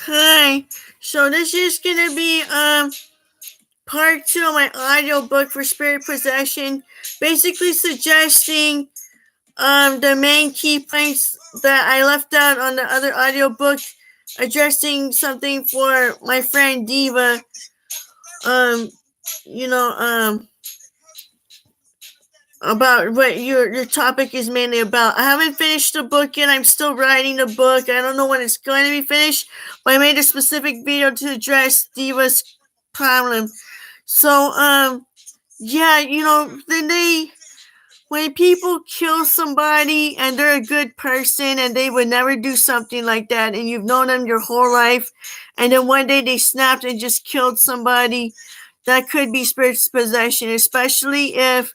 Hi. So this is gonna be part 2 of my audiobook for spirit possession, basically suggesting the main key points that I left out on the other audiobook, addressing something for my friend Diva. Um you know about what your topic is mainly about. I haven't finished the book yet. I'm still writing the book. I don't know when it's going to be finished, but I made a specific video to address Diva's problem. So, yeah, then when people kill somebody and they're a good person and they would never do something like that, and you've known them your whole life, and then one day they snapped and just killed somebody, that could be spirit possession, especially if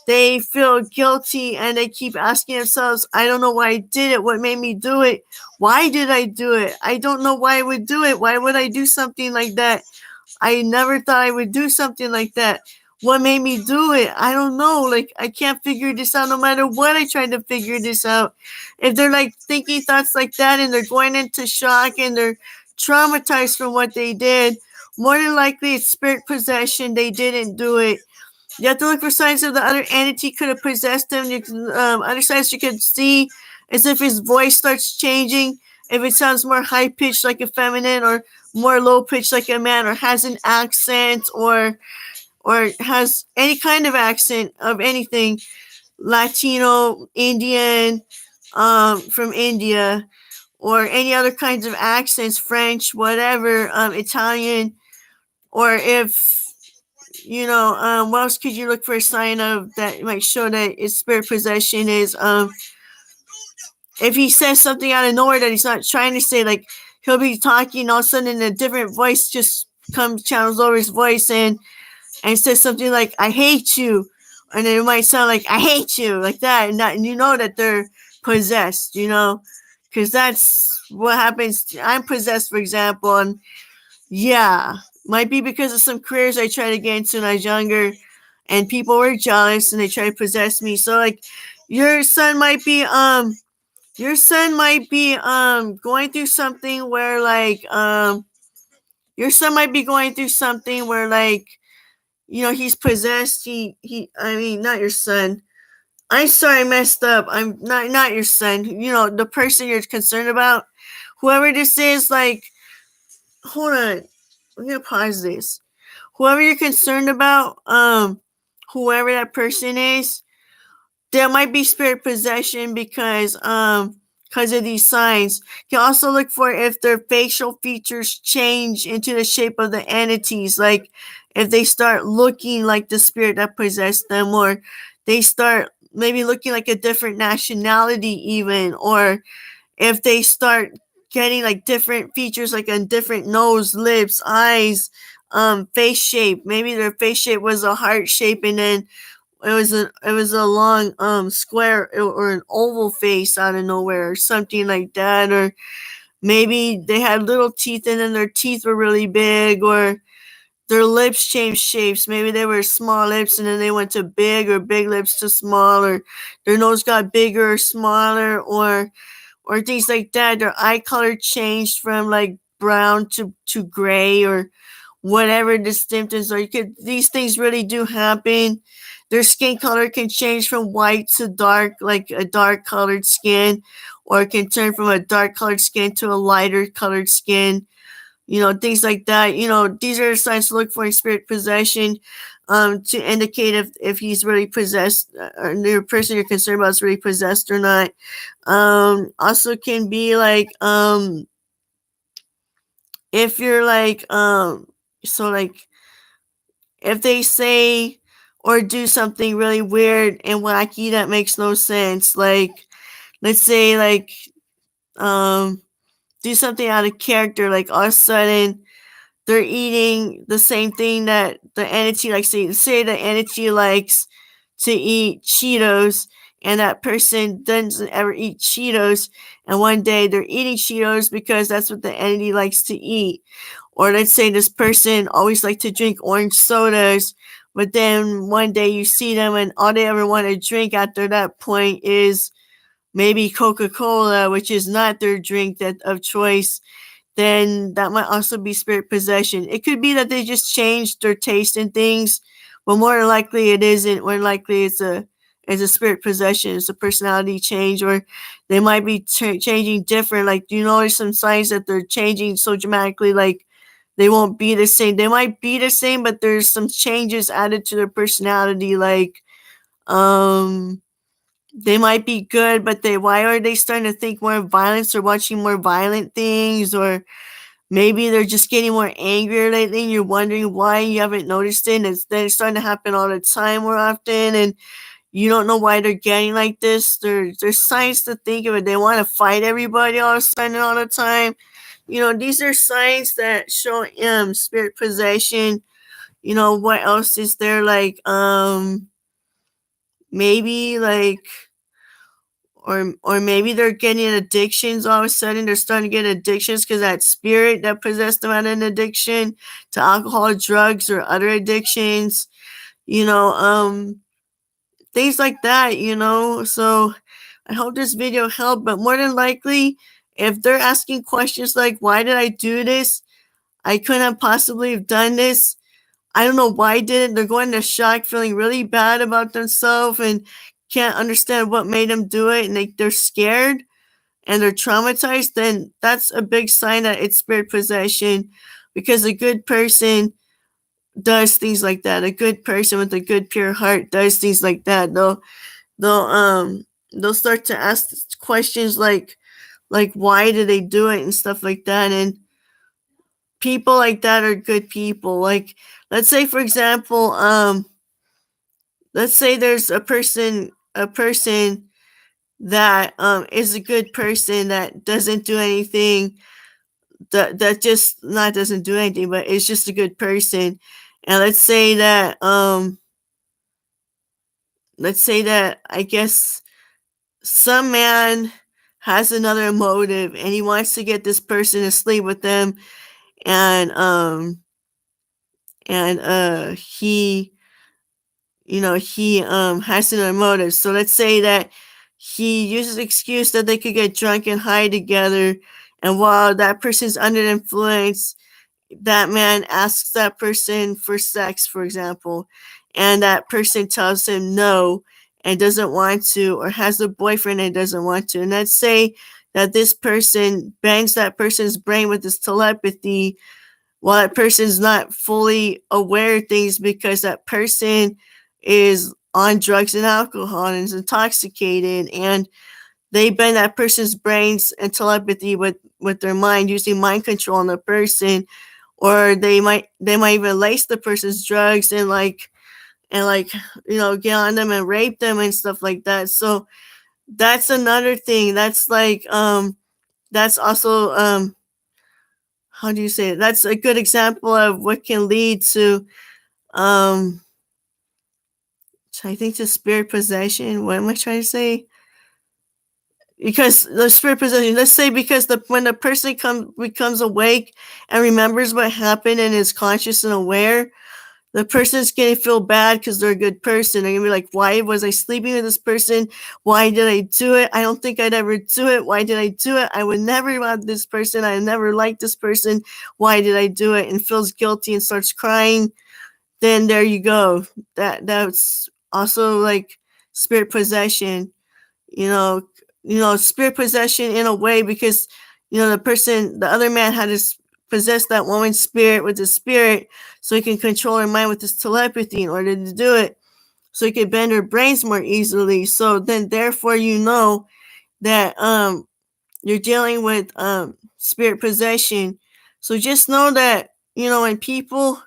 they feel guilty and they keep asking themselves, I don't know why I did it. What made me do it? Why did I do it? I don't know why I would do it. Why would I do something like that? I never thought I would do something like that. What made me do it? I don't know. Like, I can't figure this out no matter what I try to figure this out. If they're like thinking thoughts like that and they're going into shock and they're traumatized from what they did, more than likely it's spirit possession. They didn't do it. You have to look for signs of the other entity could have possessed him. Other signs you can see is if his voice starts changing, if it sounds more high pitched like a feminine, or more low pitched like a man, or has an accent, or has any kind of accent of anything, Latino, Indian, from India, or any other kinds of accents, French, whatever, Italian, or if what else could you look for a sign of that might show that it's spirit possession is if he says something out of nowhere that he's not trying to say, like he'll be talking, all of a sudden in a different voice just comes channels over his voice and says something like I hate you, and it might sound like I hate you, like that, and you know that they're possessed, because that's what happens. I'm possessed, for example, and yeah, might be because of some careers I tried to get into when I was younger, and people were jealous and they tried to possess me. So like, your son might be going through something where your son might be going through something where he's possessed. I mean, not your son. I'm sorry, I messed up. I'm not your son. The person you're concerned about, whoever this is. Like, hold on, I'm gonna pause this. Whoever you're concerned about, whoever that person is, there might be spirit possession because of these signs. You can also look for if their facial features change into the shape of the entities, like if they start looking like the spirit that possessed them, or they start maybe looking like a different nationality even, or if they start getting like different features, like a different nose, lips, eyes, face shape. Maybe their face shape was a heart shape, and then it was a long square or an oval face out of nowhere, or something like that. Or maybe they had little teeth and then their teeth were really big, or their lips changed shapes. Maybe they were small lips and then they went to big, or big lips to small, or their nose got bigger or smaller, or things like that. Their eye color changed from like brown to gray, or whatever the symptoms are. These things really do happen. Their skin color can change from white to dark, like a dark colored skin, or it can turn from a dark colored skin to a lighter colored skin. Things like that. These are the signs to look for in spirit possession, to indicate if he's really possessed, or the person you're concerned about is really possessed or not. Also can be like, if you're like, so like, if they say or do something really weird and wacky that makes no sense, like, let's say, like, do something out of character, like all of a sudden they're eating the same thing that the entity likes to eat. Say the entity likes to eat Cheetos, and that person doesn't ever eat Cheetos, and one day they're eating Cheetos because that's what the entity likes to eat. Or let's say this person always liked to drink orange sodas, but then one day you see them and all they ever want to drink after that point is maybe Coca-Cola, which is not their drink of choice. then that might also be spirit possession. It could be that they just changed their taste in things, but more than likely it isn't. More than likely it's a spirit possession. It's a personality change, or they might be changing different. Like, do you notice some signs that they're changing so dramatically? Like, they won't be the same. They might be the same, but there's some changes added to their personality. Like, they might be good, but why are they starting to think more violence or watching more violent things? Or maybe they're just getting more angrier lately and you're wondering why you haven't noticed it. It's starting to happen all the time more often, and you don't know why they're getting like this. There's signs to think of it. They want to fight everybody all of a sudden all the time. These are signs that show spirit possession. What else is there? Like, maybe like, or maybe they're getting addictions all of a sudden. They're starting to get addictions because that spirit that possessed them had an addiction to alcohol, drugs, or other addictions. Things like that. So I hope this video helped. But more than likely, if they're asking questions like, "Why did I do this? I couldn't have possibly have done this. I don't know why I did it." They're going into shock, feeling really bad about themselves, and can't understand what made them do it, and they're scared and they're traumatized. Then that's a big sign that it's spirit possession, because a good person does things like that. A good person with a good pure heart does things like that. They'll start to ask questions like why did they do it and stuff like that. And people like that are good people. Like, let's say, for example, let's say there's a person that is a good person that doesn't do anything, that just not doesn't do anything, but it's just a good person. And let's say that I guess some man has another motive and he wants to get this person to sleep with them, and he has another motive. So let's say that he uses the excuse that they could get drunk and high together, and while that person's under the influence, that man asks that person for sex, for example, and that person tells him no and doesn't want to, or has a boyfriend and doesn't want to. And let's say that this person bends that person's brain with his telepathy while that person's not fully aware of things, because that person is on drugs and alcohol and is intoxicated, and they bend that person's brains and telepathy with their mind, using mind control on the person. Or they might even lace the person's drugs and get on them and rape them and stuff like that. So that's another thing. That's like that's also how do you say it? That's a good example of what can lead to I think to spirit possession. What am I trying to say? Because the spirit possession, let's say, because when the person becomes awake and remembers what happened and is conscious and aware, the person's going to feel bad because they're a good person. They're going to be like, why was I sleeping with this person? Why did I do it? I don't think I'd ever do it. Why did I do it? I would never love this person. I never liked this person. Why did I do it? And feels guilty and starts crying. Then there you go. That's also like spirit possession. Spirit possession in a way, because the other man had his possessed that woman's spirit with his spirit, so he can control her mind with his telepathy in order to do it, so he could bend her brains more easily. So then therefore that you're dealing with spirit possession. So just know that when people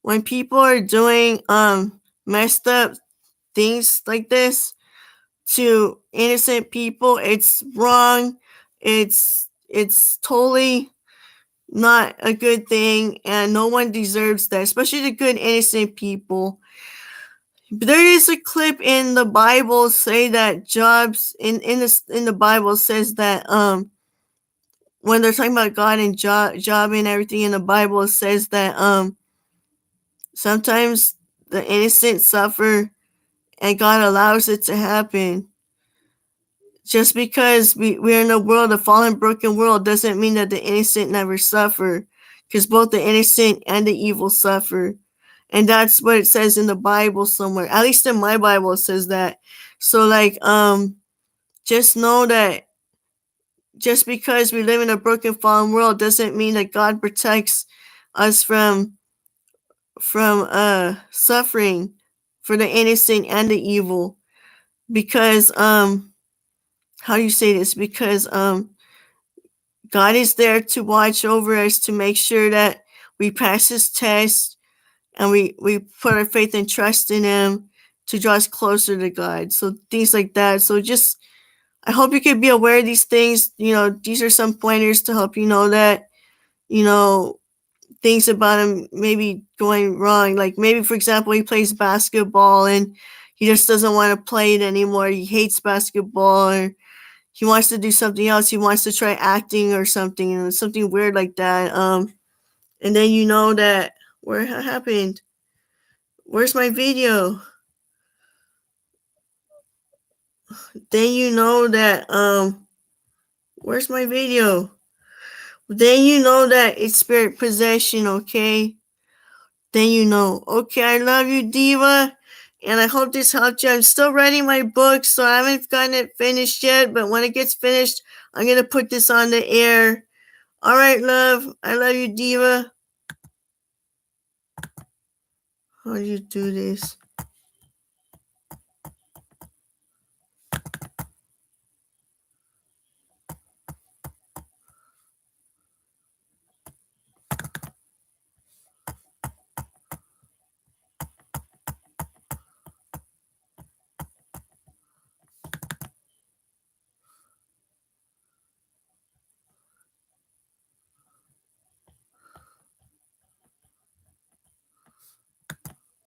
are doing messed up things like this to innocent people, it's wrong. It's totally not a good thing, and no one deserves that, especially the good innocent people. There is a clip in the Bible say that Job's in the Bible says that when they're talking about God and Job and everything in the Bible, it says that sometimes the innocent suffer and God allows it to happen. just because we're in a world, a fallen, broken world, doesn't mean that the innocent never suffer. Because both the innocent and the evil suffer. And that's what it says in the Bible somewhere. At least in my Bible it says that. So like just know that just because we live in a broken, fallen world doesn't mean that God protects us from suffering for the innocent and the evil. Because how do you say this? Because God is there to watch over us, to make sure that we pass His test, and we put our faith and trust in Him to draw us closer to God. So things like that. So just, I hope you could be aware of these things. These are some pointers to help you know that, things about him maybe going wrong. Like maybe, for example, he plays basketball and he just doesn't want to play it anymore. He hates basketball, or he wants to do something else. He wants to try acting or something, something weird like that. And then you know that, where happened? Where's my video? Then you know that, where's my video? Then you know that it's spirit possession, okay? Then you know. Okay, I love you, Diva. And I hope this helped you. I'm still writing my book, so I haven't gotten it finished yet. But when it gets finished, I'm going to put this on the air. All right, love. I love you, Diva. How do you do this?